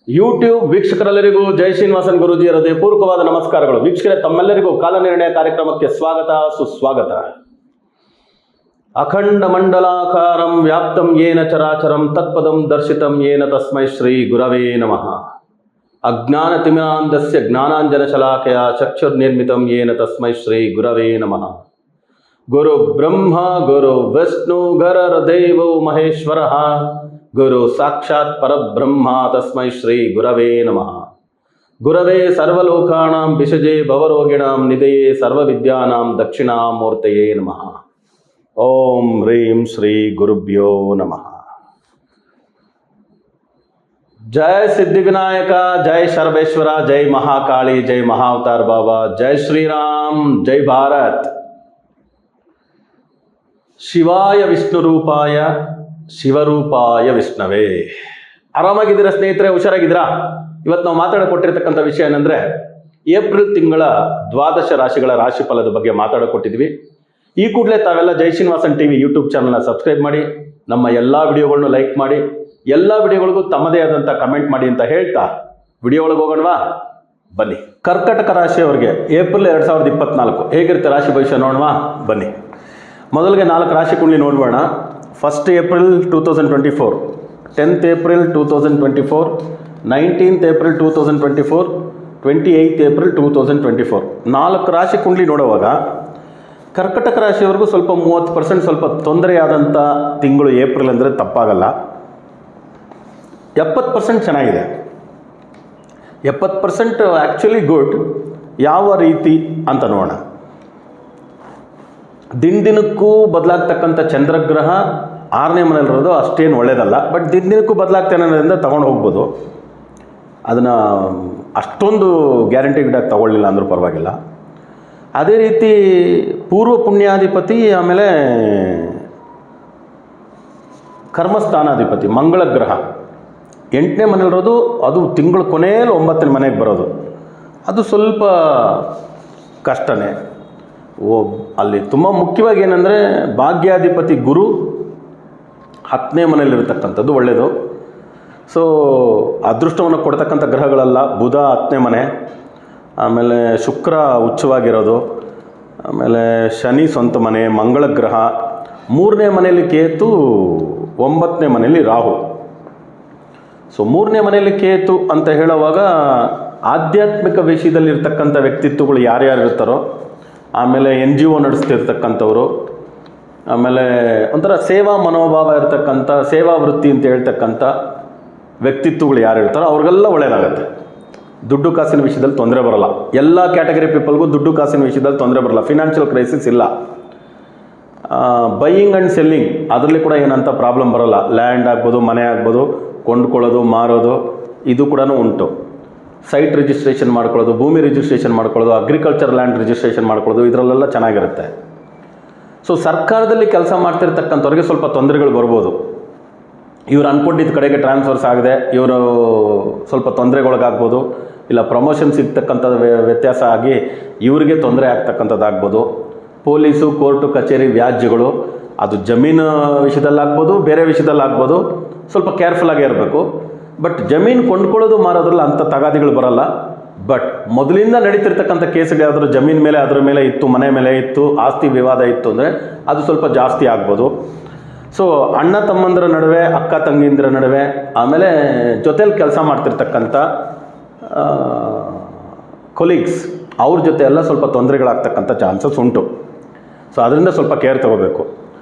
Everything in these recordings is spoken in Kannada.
ಯೂಟ್ಯೂಬ್ ವೀಕ್ಷಕರೆಲ್ಲರಿಗೂ ಜೈ ಶ್ರೀನಿವಾಸನ್ ಗುರೂಜಿಯರ ಹೃದಯಪೂರ್ವಕವಾದ ನಮಸ್ಕಾರಗಳು. ವೀಕ್ಷಕರೇ, ತಮ್ಮೆಲ್ಲರಿಗೂ ಕಾಲನಿರ್ಣಯ ಕಾರ್ಯಕ್ರಮಕ್ಕೆ ಸ್ವಾಗತ ಸುಸ್ವಾಗತ. ಅಖಂಡ ಮಂಡಲಾಕಾರಂ ವ್ಯಾಪ್ತಂ ಯೇನ ಚರಾಚರಂ ತತ್ಪದಂ ದರ್ಶಿತಂ ಯೇನ ತಸ್ಮೈ ಶ್ರೀ ಗುರವೇ ನಮಃ. ಅಜ್ಞಾನತಿಮಿರಾಂಧಸ್ಯ ಜ್ಞಾನಾಂಜನಶಲಾಕಯ ಚಕ್ಷುರ್ನಿರ್ಮಿತಂ ಯೇನ ತಸ್ಮೈ ಶ್ರೀ ಗುರವೇ ನಮಃ. ಗುರು ಬ್ರಹ್ಮ ಗುರು ವಿಷ್ಣು ಗುರುರ್ದೇವೋ ಮಹೇಶ್ವರಃ ಗುರು ಸಾಕ್ಷಾತ್ ಪರಬ್ರಹ್ಮ ತಸ್ಮೈ ಶ್ರೀ ಗುರವೇ ನಮಃ. ಗುರವೇ ಸರ್ವಲೋಕಾನಾಂ ವಿಷಜೇ ಭವರೋಗಿಣಾಂ ನಿಧಯೇ ಸರ್ವವಿದ್ಯಾನಾಂ ದಕ್ಷಿಣಾಮೂರ್ತಯೇ ನಮಃ. ಓಂ ಹ್ರೀಂ ಶ್ರೀ ಗುರುಭ್ಯೋ ನಮಃ. ಜೈ ಸಿದ್ಧಿವಿನಾಯಕ, ಜೈ ಸರ್ವೇಶ್ವರ, ಜೈ ಮಹಾಕಾಳಿ, ಜೈ ಮಹಾವತಾರ್ ಬಾಬಾ, ಜೈ ಶ್ರೀರಾಮ್, ಜೈ ಭಾರತ್. ಶಿವಾಯ ವಿಷ್ಣು ರೂಪಾಯ ಶಿವರೂಪಾಯ ವಿಷ್ಣವೇ. ಆರಾಮಾಗಿದ್ದೀರಾ ಸ್ನೇಹಿತರೆ? ಹುಷಾರಾಗಿದ್ದೀರಾ? ಇವತ್ತು ನಾವು ಮಾತಾಡಿಕೊಟ್ಟಿರ್ತಕ್ಕಂಥ ವಿಷಯ ಏನಂದರೆ, ಏಪ್ರಿಲ್ ತಿಂಗಳ ದ್ವಾದಶ ರಾಶಿಗಳ ರಾಶಿಫಲದ ಬಗ್ಗೆ ಮಾತಾಡಿಕೊಟ್ಟಿದ್ವಿ. ಈ ಕೂಡಲೇ ತಾವೆಲ್ಲ ಜೈ ಶ್ರೀನಿವಾಸನ್ ಟಿವಿ ಯೂಟ್ಯೂಬ್ ಚಾನಲ್ನ ಸಬ್ಸ್ಕ್ರೈಬ್ ಮಾಡಿ, ನಮ್ಮ ಎಲ್ಲ ವಿಡಿಯೋಗಳನ್ನು ಲೈಕ್ ಮಾಡಿ, ಎಲ್ಲ ವಿಡಿಯೋಗಳಿಗೂ ತಮ್ಮದೇ ಆದಂಥ ಕಮೆಂಟ್ ಮಾಡಿ ಅಂತ ಹೇಳ್ತಾ ವಿಡಿಯೋ ಒಳಗೆ ಹೋಗೋಣವಾ? ಬನ್ನಿ. ಕರ್ಕಟಕ ರಾಶಿಯವರಿಗೆ ಏಪ್ರಿಲ್ 2024 ಹೇಗಿರುತ್ತೆ ರಾಶಿ ಭವಿಷ್ಯ ನೋಡೋಣವಾ? ಬನ್ನಿ. ಮೊದಲಿಗೆ 4 ರಾಶಿ ಕುಂಡಲಿ ನೋಡೋಣ. 1st April 2024, 10th April 2024, 19th April 2024, 28th April 2024. 4 ರಾಶಿ ಕುಂಡಲಿ ನೋಡುವಾಗ ಕರ್ಕಟಕ ರಾಶಿಯವರೆಗೂ ಸ್ವಲ್ಪ 30% ಸ್ವಲ್ಪ ತೊಂದರೆಯಾದಂಥ ತಿಂಗಳು ಏಪ್ರಿಲ್ ಅಂದರೆ ತಪ್ಪಾಗಲ್ಲ. 70% ಚೆನ್ನಾಗಿದೆ. 70% ಆ್ಯಕ್ಚುಲಿ ಗುಡ್. ಯಾವ ರೀತಿ ಅಂತ ನೋಡೋಣ. ದಿನಕ್ಕೂ ಬದಲಾಗ್ತಕ್ಕಂಥ ಚಂದ್ರಗ್ರಹ 6ನೇ ಮನೆಯಲ್ಲಿರೋದು ಅಷ್ಟೇನು ಒಳ್ಳೆಯದಲ್ಲ. ಬಟ್ ದಿನಕ್ಕೂ ಬದಲಾಗ್ತಾನೆ ಅನ್ನೋದ್ರಿಂದ ತೊಗೊಂಡು ಹೋಗ್ಬೋದು. ಅದನ್ನು ಅಷ್ಟೊಂದು ಗ್ಯಾರಂಟಿ ಗಿಡಾಗಿ ತಗೊಳ್ಳಿಲ್ಲ ಅಂದರೂ ಪರವಾಗಿಲ್ಲ. ಅದೇ ರೀತಿ ಪೂರ್ವ ಪುಣ್ಯಾಧಿಪತಿ, ಆಮೇಲೆ ಕರ್ಮಸ್ಥಾನಾಧಿಪತಿ ಮಂಗಳ ಗ್ರಹ 8ನೇ ಮನೆಯಲ್ಲಿರೋದು, ಅದು ತಿಂಗಳ ಕೊನೆಯಲ್ಲಿ 9ನೇ ಮನೆಗೆ ಬರೋದು. ಅದು ಸ್ವಲ್ಪ ಕಷ್ಟನೇ. ಅಲ್ಲಿ ತುಂಬ ಮುಖ್ಯವಾಗಿ ಏನಂದರೆ ಭಾಗ್ಯಾಧಿಪತಿ ಗುರು 10ನೇ ಮನೆಯಲ್ಲಿರ್ತಕ್ಕಂಥದ್ದು ಒಳ್ಳೆಯದು. ಸೊ ಅದೃಷ್ಟವನ್ನು ಕೊಡ್ತಕ್ಕಂಥ ಗ್ರಹಗಳೆಲ್ಲ ಬುಧ 10ನೇ ಮನೆ, ಆಮೇಲೆ ಶುಕ್ರ ಉಚ್ಚವಾಗಿರೋದು, ಆಮೇಲೆ ಶನಿ ಸ್ವಂತ ಮನೆ, ಮಂಗಳ ಗ್ರಹ 3ನೇ ಮನೆಯಲ್ಲಿ ಕೇತು, 9ನೇ ಮನೆಯಲ್ಲಿ ರಾಹು. ಸೊ 3ನೇ ಮನೆಯಲ್ಲಿ ಕೇತು ಅಂತ ಹೇಳುವಾಗ ಆಧ್ಯಾತ್ಮಿಕ ವಿಷಯದಲ್ಲಿರ್ತಕ್ಕಂಥ ವ್ಯಕ್ತಿತ್ವಗಳು ಯಾರ್ಯಾರು ಇರ್ತಾರೋ, ಆಮೇಲೆ NGO ನಡೆಸ್ತಿರ್ತಕ್ಕಂಥವ್ರು, ಆಮೇಲೆ ಒಂಥರ ಸೇವಾ ಮನೋಭಾವ ಇರತಕ್ಕಂಥ, ಸೇವಾ ವೃತ್ತಿ ಅಂತ ಹೇಳ್ತಕ್ಕಂಥ ವ್ಯಕ್ತಿತ್ವಗಳು ಯಾರು ಇರ್ತಾರೋ ಅವ್ರಿಗೆಲ್ಲ ಒಳ್ಳೆಯದಾಗತ್ತೆ. ದುಡ್ಡು ಕಾಸಿನ ವಿಷಯದಲ್ಲಿ ತೊಂದರೆ ಬರೋಲ್ಲ. ಎಲ್ಲ ಕ್ಯಾಟಗರಿ ಪೀಪಲ್ಗೂ ದುಡ್ಡು ಕಾಸಿನ ವಿಷಯದಲ್ಲಿ ತೊಂದರೆ ಬರೋಲ್ಲ. ಫಿನಾನ್ಷಿಯಲ್ ಕ್ರೈಸಿಸ್ ಇಲ್ಲ. ಬೈಯಿಂಗ್ ಆ್ಯಂಡ್ ಸೆಲ್ಲಿಂಗ್ ಅದರಲ್ಲಿ ಕೂಡ ಏನಂತ ಪ್ರಾಬ್ಲಮ್ ಬರೋಲ್ಲ. ಲ್ಯಾಂಡ್ ಆಗ್ಬೋದು, ಮನೆ ಆಗ್ಬೋದು, ಕೊಂಡ್ಕೊಳ್ಳೋದು, ಮಾರೋದು ಇದು ಕೂಡ ಉಂಟು. ಸೈಟ್ ರಿಜಿಸ್ಟ್ರೇಷನ್ ಮಾಡ್ಕೊಳ್ಳೋದು, ಭೂಮಿ ರಿಜಿಸ್ಟ್ರೇಷನ್ ಮಾಡ್ಕೊಳ್ಳೋದು, ಅಗ್ರಿಕಲ್ಚರ್ ಲ್ಯಾಂಡ್ ರಿಜಿಸ್ಟ್ರೇಷನ್ ಮಾಡ್ಕೊಳ್ಳೋದು, ಇದರಲ್ಲೆಲ್ಲ ಚೆನ್ನಾಗಿರುತ್ತೆ. ಸೊ ಸರ್ಕಾರದಲ್ಲಿ ಕೆಲಸ ಮಾಡ್ತಿರ್ತಕ್ಕಂಥವ್ರಿಗೆ ಸ್ವಲ್ಪ ತೊಂದರೆಗಳು ಬರ್ಬೋದು. ಇವರು ಅಂದ್ಕೊಂಡಿದ್ದ ಕಡೆಗೆ ಟ್ರಾನ್ಸ್ಫರ್ಸ್ ಆಗದೆ ಇವರು ಸ್ವಲ್ಪ ತೊಂದರೆಗೊಳಗಾಗ್ಬೋದು. ಇಲ್ಲ ಪ್ರಮೋಷನ್ ಸಿಗ್ತಕ್ಕಂಥ ವ್ಯತ್ಯಾಸ ಆಗಿ ಇವರಿಗೆ ತೊಂದರೆ ಆಗ್ತಕ್ಕಂಥದ್ದಾಗ್ಬೋದು. ಪೊಲೀಸು, ಕೋರ್ಟು, ಕಚೇರಿ ವ್ಯಾಜ್ಯಗಳು, ಅದು ಜಮೀನು ವಿಷಯದಲ್ಲಾಗ್ಬೋದು, ಬೇರೆ ವಿಷಯದಲ್ಲಾಗ್ಬೋದು. ಸ್ವಲ್ಪ ಕೇರ್ಫುಲ್ಲಾಗೇ ಇರಬೇಕು. ಬಟ್ ಜಮೀನು ಕೊಂಡ್ಕೊಳ್ಳೋದು ಮಾರೋದ್ರಲ್ಲಿ ಅಂಥ ತಗಾದಿಗಳು ಬರೋಲ್ಲ. ಬಟ್ ಮೊದಲಿಂದ ನಡೀತಿರ್ತಕ್ಕಂಥ ಕೇಸುಗಳು ಯಾವ್ದಾದ್ರು ಜಮೀನು ಮೇಲೆ, ಅದರ ಮೇಲೆ ಇತ್ತು, ಮನೆ ಮೇಲೆ ಇತ್ತು, ಆಸ್ತಿ ವಿವಾದ ಇತ್ತು ಅಂದರೆ ಅದು ಸ್ವಲ್ಪ ಜಾಸ್ತಿ ಆಗ್ಬೋದು. ಸೊ ಅಣ್ಣ ತಮ್ಮಂದಿರ ನಡುವೆ, ಅಕ್ಕ ತಂಗಿಂದಿರ ನಡುವೆ, ಆಮೇಲೆ ಜೊತೇಲಿ ಕೆಲಸ ಮಾಡ್ತಿರ್ತಕ್ಕಂಥ ಕೊಲೀಗ್ಸ್ ಅವ್ರ ಜೊತೆ ಎಲ್ಲ ಸ್ವಲ್ಪ ತೊಂದರೆಗಳಾಗ್ತಕ್ಕಂಥ ಚಾನ್ಸಸ್ ಉಂಟು. ಸೊ ಅದರಿಂದ ಸ್ವಲ್ಪ ಕೇರ್ ತಗೋಬೇಕು.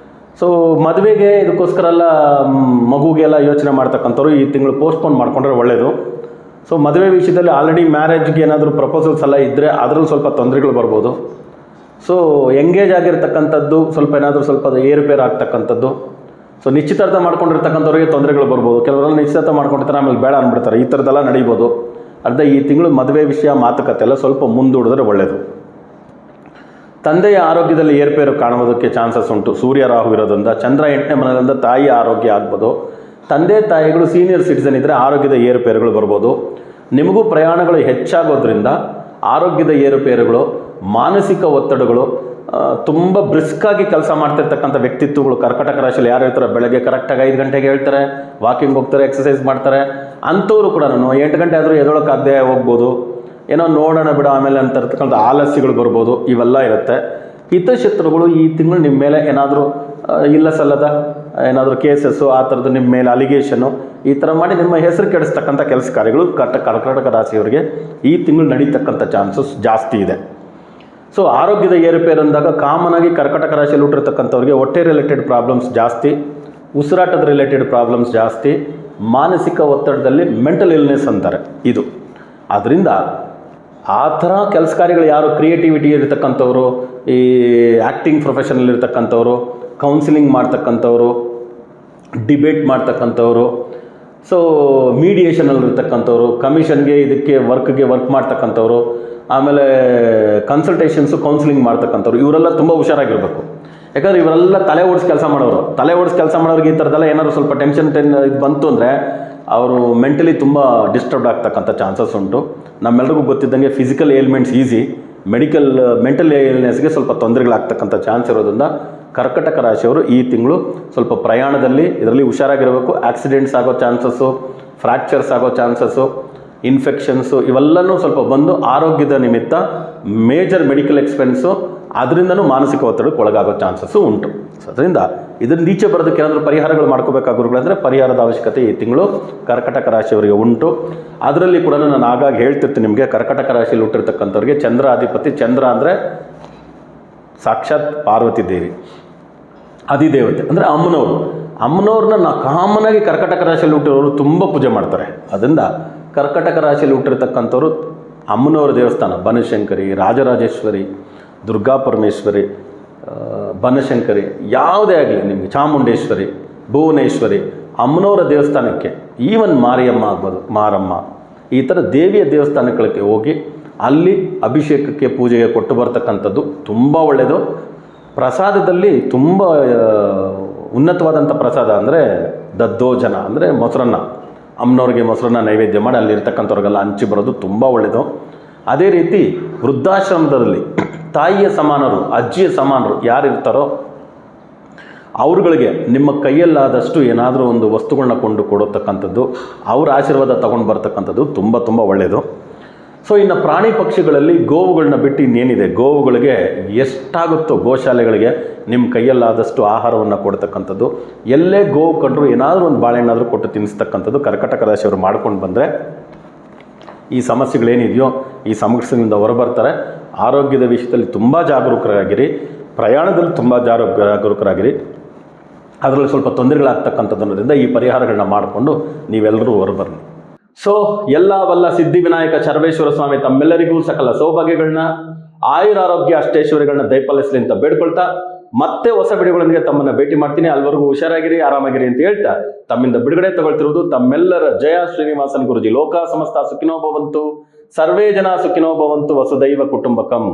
ಸೊ ಮದುವೆಗೆ ಇದಕ್ಕೋಸ್ಕರ ಎಲ್ಲ ಮಗುಗೆಲ್ಲ ಯೋಚನೆ ಮಾಡ್ತಕ್ಕಂಥವ್ರು ಈ ತಿಂಗಳು ಪೋಸ್ಟ್ಪೋನ್ ಮಾಡ್ಕೊಂಡ್ರೆ ಒಳ್ಳೆಯದು. ಸೊ ಮದುವೆ ವಿಷಯದಲ್ಲಿ ಆಲ್ರೆಡಿ ಮ್ಯಾರೇಜ್ಗೆ ಏನಾದರೂ ಪ್ರಪೋಸಲ್ಸ್ ಎಲ್ಲ ಇದ್ದರೆ ಅದರಲ್ಲಿ ಸ್ವಲ್ಪ ತೊಂದರೆಗಳು ಬರ್ಬೋದು. ಸೊ ಎಂಗೇಜ್ ಆಗಿರ್ತಕ್ಕಂಥದ್ದು ಸ್ವಲ್ಪ ಏನಾದರೂ ಸ್ವಲ್ಪ ಏರುಪೇರು ಆಗ್ತಕ್ಕಂಥದ್ದು. ಸೊ ನಿಶ್ಚಿತಾರ್ಥ ಮಾಡ್ಕೊಂಡಿರ್ತಕ್ಕಂಥವ್ರಿಗೆ ತೊಂದರೆಗಳು ಬರ್ಬೋದು. ಕೆಲವರೆಲ್ಲ ನಿಶ್ಚಿತಾರ್ಥ ಮಾಡ್ಕೊಂಡಿರ್ತಾರೆ, ಆಮೇಲೆ ಬೇಡ ಅಂದ್ಬಿಡ್ತಾರೆ. ಈ ಥರದ್ದೆಲ್ಲ ನಡೀಬೋದು. ಅರ್ಧ ಈ ತಿಂಗಳು ಮದುವೆ ವಿಷಯ, ಮಾತುಕತೆ ಎಲ್ಲ ಸ್ವಲ್ಪ ಮುಂದೂಡಿದ್ರೆ ಒಳ್ಳೆಯದು. ತಂದೆಯ ಆರೋಗ್ಯದಲ್ಲಿ ಏರ್ಪೇರು ಕಾಣುವುದಕ್ಕೆ ಚಾನ್ಸಸ್ ಉಂಟು. ಸೂರ್ಯ ರಾಹು ಇರೋದ್ರಿಂದ, ಚಂದ್ರ 8ನೇ ಮನೆಯಿಂದ ತಾಯಿ ಆರೋಗ್ಯ ಆಗ್ಬೋದು. ತಂದೆ ತಾಯಿಗಳು ಸೀನಿಯರ್ ಸಿಟಿಸನ್ ಇದ್ದರೆ ಆರೋಗ್ಯದ ಏರುಪೇರುಗಳು ಬರ್ಬೋದು. ನಿಮಗೂ ಪ್ರಯಾಣಗಳು ಹೆಚ್ಚಾಗೋದ್ರಿಂದ ಆರೋಗ್ಯದ ಏರುಪೇರುಗಳು, ಮಾನಸಿಕ ಒತ್ತಡಗಳು, ತುಂಬ ಬ್ರಿಸ್ಕಾಗಿ ಕೆಲಸ ಮಾಡ್ತಿರ್ತಕ್ಕಂಥ ವ್ಯಕ್ತಿತ್ವಗಳು ಕರ್ಕಟಕ ರಾಶಿಯಲ್ಲಿ ಯಾರು ಹೇಳ್ತಾರೆ, ಬೆಳಗ್ಗೆ ಕರೆಕ್ಟಾಗಿ 5 ಗಂಟೆಗೆ ಹೇಳ್ತಾರೆ, ವಾಕಿಂಗ್ ಹೋಗ್ತಾರೆ, ಎಕ್ಸಸೈಸ್ ಮಾಡ್ತಾರೆ, ಅಂಥವ್ರು ಕೂಡ 8 ಗಂಟೆ ಆದರೂ ಎದೊಳಕ್ಕಾಗದೆ ಹೋಗ್ಬೋದು, ಏನೋ ನೋಡೋಣ ಬಿಡ ಆಮೇಲೆ ಅಂತ ಇರ್ತಕ್ಕಂಥ ಆಲಸ್ಯಗಳು ಬರ್ಬೋದು, ಇವೆಲ್ಲ ಇರುತ್ತೆ. ಹಿತಶತ್ರುಗಳು ಈ ತಿಂಗಳು ನಿಮ್ಮ ಮೇಲೆ ಏನಾದರೂ ಇಲ್ಲ ಸಲ್ಲದ ಏನಾದರೂ ಕೇಸಸ್ಸು ಆ ಥರದ್ದು ನಿಮ್ಮ ಮೇಲೆ ಅಲಿಗೇಷನು ಈ ಥರ ಮಾಡಿ ನಿಮ್ಮ ಹೆಸರು ಕೆಡಿಸ್ತಕ್ಕಂಥ ಕೆಲಸ ಕಾರ್ಯಗಳು ಕರ್ಕಾಟಕ ರಾಶಿಯವರಿಗೆ ಈ ತಿಂಗಳು ನಡೀತಕ್ಕಂಥ ಚಾನ್ಸಸ್ ಜಾಸ್ತಿ ಇದೆ. ಸೊ ಆರೋಗ್ಯದ ಏರುಪೇರು ಅಂದಾಗ ಕಾಮನ್ ಆಗಿ ಕರ್ಕಾಟಕ ರಾಶಿಯಲ್ಲಿ ಹುಟ್ಟಿರ್ತಕ್ಕಂಥವ್ರಿಗೆ ಹೊಟ್ಟೆ ರಿಲೇಟೆಡ್ ಪ್ರಾಬ್ಲಮ್ಸ್ ಜಾಸ್ತಿ, ಉಸಿರಾಟದ ರಿಲೇಟೆಡ್ ಪ್ರಾಬ್ಲಮ್ಸ್ ಜಾಸ್ತಿ, ಮಾನಸಿಕ ಒತ್ತಡದಲ್ಲಿ ಮೆಂಟಲ್ ಇಲ್ನೆಸ್ ಅಂತಾರೆ ಇದು. ಆದ್ದರಿಂದ ಆ ಥರ ಕೆಲಸ ಕಾರ್ಯಗಳು ಯಾರು ಕ್ರಿಯೇಟಿವಿಟಿ ಇರತಕ್ಕಂಥವ್ರು, ಈ ಆ್ಯಕ್ಟಿಂಗ್ ಪ್ರೊಫೆಷನಲ್ಲಿ ಇರ್ತಕ್ಕಂಥವ್ರು, ಕೌನ್ಸಿಲಿಂಗ್ ಮಾಡ್ತಕ್ಕಂಥವ್ರು, ಡಿಬೇಟ್ ಮಾಡ್ತಕ್ಕಂಥವ್ರು, ಸೊ ಮೀಡಿಯೇಷನಲ್ಲಿ ಇರ್ತಕ್ಕಂಥವ್ರು, ಕಮಿಷನ್ಗೆ ಇದಕ್ಕೆ ವರ್ಕ್ ಮಾಡ್ತಕ್ಕಂಥವ್ರು, ಆಮೇಲೆ ಕನ್ಸಲ್ಟೇಷನ್ಸು ಕೌನ್ಸಿಲಿಂಗ್ ಮಾಡ್ತಕ್ಕಂಥವ್ರು, ಇವರೆಲ್ಲ ತುಂಬ ಹುಷಾರಾಗಿರಬೇಕು. ಯಾಕಂದರೆ ಇವರೆಲ್ಲ ತಲೆ ಓಡಿಸಿ ಕೆಲಸ ಮಾಡೋರಿಗೆ ಈ ಥರದ್ದೆಲ್ಲ ಏನಾದರೂ ಸ್ವಲ್ಪ ಟೆನ್ಷನ್ ಇದು ಬಂತು ಅಂದರೆ ಅವರು ಮೆಂಟಲಿ ತುಂಬ ಡಿಸ್ಟರ್ಬ್ ಆಗ್ತಕ್ಕಂಥ ಚಾನ್ಸಸ್ ಉಂಟು. ನಮ್ಮೆಲ್ರಿಗೂ ಗೊತ್ತಿದ್ದಂಗೆ ಫಿಸಿಕಲ್ ಏಲ್ಮೆಂಟ್ಸ್ ಈಸಿ, ಮೆಂಟಲ್ ಏಲ್ನೆಸ್ಗೆ ಸ್ವಲ್ಪ ತೊಂದರೆಗಳಾಗ್ತಕ್ಕಂಥ ಚಾನ್ಸ್ ಇರೋದ್ರಿಂದ ಕರ್ಕಟಕ ರಾಶಿಯವರು ಈ ತಿಂಗಳು ಸ್ವಲ್ಪ ಪ್ರಯಾಣದಲ್ಲಿ ಇದರಲ್ಲಿ ಹುಷಾರಾಗಿರಬೇಕು. ಆಕ್ಸಿಡೆಂಟ್ಸ್ ಆಗೋ ಚಾನ್ಸಸ್ಸು, ಫ್ರ್ಯಾಕ್ಚರ್ಸ್ ಆಗೋ ಚಾನ್ಸಸ್ಸು, ಇನ್ಫೆಕ್ಷನ್ಸು ಇವೆಲ್ಲನೂ ಸ್ವಲ್ಪ ಬಂದು ಆರೋಗ್ಯದ ನಿಮಿತ್ತ ಮೇಜರ್ ಮೆಡಿಕಲ್ ಎಕ್ಸ್ಪೆನ್ಸು, ಅದರಿಂದನೂ ಮಾನಸಿಕ ಒತ್ತಡಕ್ಕೆ ಒಳಗಾಗೋ ಚಾನ್ಸಸ್ಸು ಉಂಟು. ಸೊ ಅದರಿಂದ ಇದನ್ನು ಈಚೆ ಬರೋದಕ್ಕೆ ಏನಾದರೂ ಪರಿಹಾರಗಳು ಮಾಡ್ಕೋಬೇಕಾಗಿರುವುದಂದರೆ ಪರಿಹಾರದ ಅವಶ್ಯಕತೆ ಈ ತಿಂಗಳು ಕರ್ಕಟಕ ರಾಶಿಯವರಿಗೆ ಉಂಟು. ಅದರಲ್ಲಿ ಕೂಡ ನಾನು ಆಗಾಗ ಹೇಳ್ತಿರ್ತೀನಿ ನಿಮಗೆ, ಕರ್ಕಟಕ ರಾಶಿಯಲ್ಲಿ ಹುಟ್ಟಿರ್ತಕ್ಕಂಥವ್ರಿಗೆ ಚಂದ್ರ ಅಧಿಪತಿ. ಚಂದ್ರ ಅಂದರೆ ಸಾಕ್ಷಾತ್ ಪಾರ್ವತಿ ದೇವಿ, ಅಧಿದೇವತೆ ಅಂದರೆ ಅಮ್ಮನವ್ರನ್ನ ಕಾಮನಾಗಿ ಕರ್ಕಟಕ ರಾಶಿಯಲ್ಲಿ ಹುಟ್ಟಿರೋರು ತುಂಬ ಪೂಜೆ ಮಾಡ್ತಾರೆ. ಅದರಿಂದ ಕರ್ಕಟಕ ರಾಶಿಯಲ್ಲಿ ಹುಟ್ಟಿರ್ತಕ್ಕಂಥವ್ರು ಅಮ್ಮನವರ ದೇವಸ್ಥಾನ ಬನಶಂಕರಿ, ರಾಜರಾಜೇಶ್ವರಿ, ದುರ್ಗಾ ಪರಮೇಶ್ವರಿ, ಬನಶಂಕರಿ ಯಾವುದೇ ಆಗಲಿ ನಿಮಗೆ, ಚಾಮುಂಡೇಶ್ವರಿ, ಭುವನೇಶ್ವರಿ, ಅಮ್ಮನವರ ದೇವಸ್ಥಾನಕ್ಕೆ, ಈವನ್ ಮಾರಿಯಮ್ಮ ಆಗ್ಬೋದು, ಮಾರಮ್ಮ, ಈ ಥರ ದೇವಿಯ ದೇವಸ್ಥಾನಗಳಿಗೆ ಹೋಗಿ ಅಲ್ಲಿ ಅಭಿಷೇಕಕ್ಕೆ ಪೂಜೆಗೆ ಕೊಟ್ಟು ಬರ್ತಕ್ಕಂಥದ್ದು ತುಂಬ ಒಳ್ಳೆಯದು. ಪ್ರಸಾದದಲ್ಲಿ ತುಂಬ ಉನ್ನತವಾದಂಥ ಪ್ರಸಾದ ಅಂದರೆ ದದ್ದೋಜನ ಅಂದರೆ ಮೊಸರನ್ನ, ಅಮ್ಮನವ್ರಿಗೆ ಮೊಸರನ್ನ ನೈವೇದ್ಯ ಮಾಡಿ ಅಲ್ಲಿರ್ತಕ್ಕಂಥವ್ರಿಗೆಲ್ಲ ಹಂಚಿ ಬರೋದು ತುಂಬ ಒಳ್ಳೆಯದು. ಅದೇ ರೀತಿ ವೃದ್ಧಾಶ್ರಮದಲ್ಲಿ ತಾಯಿಯ ಸಮಾನರು, ಅಜ್ಜಿಯ ಸಮಾನರು ಯಾರಿರ್ತಾರೋ ಅವ್ರುಗಳಿಗೆ ನಿಮ್ಮ ಕೈಯಲ್ಲಾದಷ್ಟು ಏನಾದರೂ ಒಂದು ವಸ್ತುಗಳನ್ನ ಕೊಂಡು ಕೊಡತಕ್ಕಂಥದ್ದು, ಅವರ ಆಶೀರ್ವಾದ ತೊಗೊಂಡು ಬರ್ತಕ್ಕಂಥದ್ದು ತುಂಬ ತುಂಬ ಒಳ್ಳೆಯದು. ಸೊ ಇನ್ನು ಪ್ರಾಣಿ ಪಕ್ಷಿಗಳಲ್ಲಿ ಗೋವುಗಳನ್ನ ಬಿಟ್ಟು ಇನ್ನೇನಿದೆ, ಗೋವುಗಳಿಗೆ ಎಷ್ಟಾಗುತ್ತೋ ಗೋಶಾಲೆಗಳಿಗೆ ನಿಮ್ಮ ಕೈಯಲ್ಲಾದಷ್ಟು ಆಹಾರವನ್ನು ಕೊಡ್ತಕ್ಕಂಥದ್ದು, ಎಲ್ಲೇ ಗೋವು ಕಂಡ್ರೂ ಏನಾದರೂ ಒಂದು ಬಾಳೆಹಣ್ಣಾದರೂ ಕೊಟ್ಟು ತಿನ್ನಿಸ್ತಕ್ಕಂಥದ್ದು ಕರ್ಕಟಕ ರಾಶಿಯವರು ಮಾಡ್ಕೊಂಡು ಬಂದರೆ ಈ ಸಮಸ್ಯೆಗಳೇನಿದೆಯೋ ಈ ಸಮಸ್ಯೆಗಳಿಂದ ಹೊರಬರ್ತಾರೆ. ಆರೋಗ್ಯದ ವಿಷಯದಲ್ಲಿ ತುಂಬ ಜಾಗರೂಕರಾಗಿರಿ, ಪ್ರಯಾಣದಲ್ಲಿ ತುಂಬ ಜಾಗರೂಕರಾಗಿರಿ. ಅದರಲ್ಲಿ ಸ್ವಲ್ಪ ತೊಂದರೆಗಳಾಗ್ತಕ್ಕಂಥದ್ರಿಂದ ಈ ಪರಿಹಾರಗಳನ್ನ ಮಾಡಿಕೊಂಡು ನೀವೆಲ್ಲರೂ ಹೊರಬರ್ರಿ. ಸೊ ಎಲ್ಲ ವಲ್ಲ ಸಿದ್ಧಿವಿನಾಯಕ ಚರಬೇಶ್ವರ ಸ್ವಾಮಿ ತಮ್ಮೆಲ್ಲರಿಗೂ ಸಕಲ ಸೌಭಾಗ್ಯಗಳನ್ನ, ಆಯುರಾರೋಗ್ಯ ಅಷ್ಟೈಶ್ವರ್ಯಗಳನ್ನ ದಯಪಾಲಿಸಲಿ ಅಂತ ಬೇಡ್ಕೊಳ್ತಾ ಮತ್ತೆ ಹೊಸ ವಿಡಿಯೋಗಳೊಂದಿಗೆ ತಮ್ಮನ್ನು ಭೇಟಿ ಮಾಡ್ತೀನಿ. ಅಲ್ಲಿವರೆಗೂ ಹುಷಾರಾಗಿರಿ, ಆರಾಮಾಗಿರಿ ಅಂತ ಹೇಳ್ತಾ ತಮ್ಮಿಂದ ಬಿಡುಗಡೆ ತಗೊಳ್ತಿರೋದು ತಮ್ಮೆಲ್ಲರ ಜಯ ಶ್ರೀನಿವಾಸನ್ ಗುರುಜಿ. ಲೋಕ ಸಮಸ್ತ ಸುಖಿನೋ ಭವಂತು, ಸರ್ವೇ ಜನ ಸುಖಿನೋ ಭವಂತು, ವಸುದೈವ ಕುಟುಂಬಕಂ.